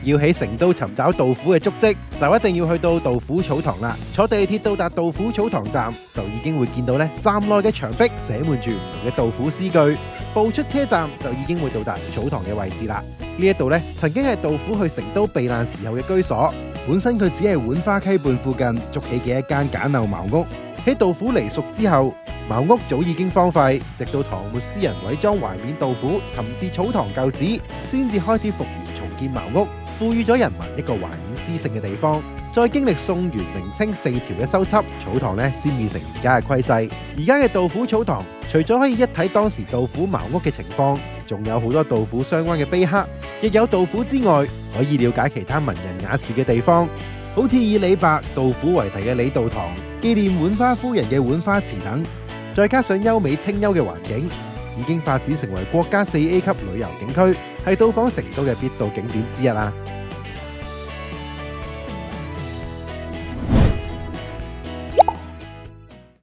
要喺成都尋找杜甫嘅足跡，就一定要去到杜甫草堂啦。坐地鐵到達杜甫草堂站，就已經會見到咧站內嘅牆壁寫滿住唔同嘅杜甫詩句。步出車站就已經會到達草堂嘅位置啦。呢一度咧曾經係杜甫去成都避難時候嘅居所，本身佢只係浣花溪畔附近築起嘅一間簡陋茅屋。喺杜甫離蜀之後，茅屋早已經荒廢，直到唐末詩人韋莊懷緬杜甫尋至草堂舊址，先至開始復原重建茅屋，賦予咗人民一個懷緬詩聖嘅地方。再經歷宋元明清四朝嘅修葺，草堂咧先變成而家嘅規制。而家嘅杜甫草堂，除咗可以一睇當時杜甫茅屋嘅情況，仲有好多杜甫相關嘅碑刻，亦有杜甫之外可以了解其他文人雅士嘅地方，好似以李白、杜甫為題嘅李道堂、紀念浣花夫人嘅浣花祠等。再加上優美清幽嘅環境，已經發展成為國家4A 級旅遊景區，係到訪成都嘅必到景點之一啦。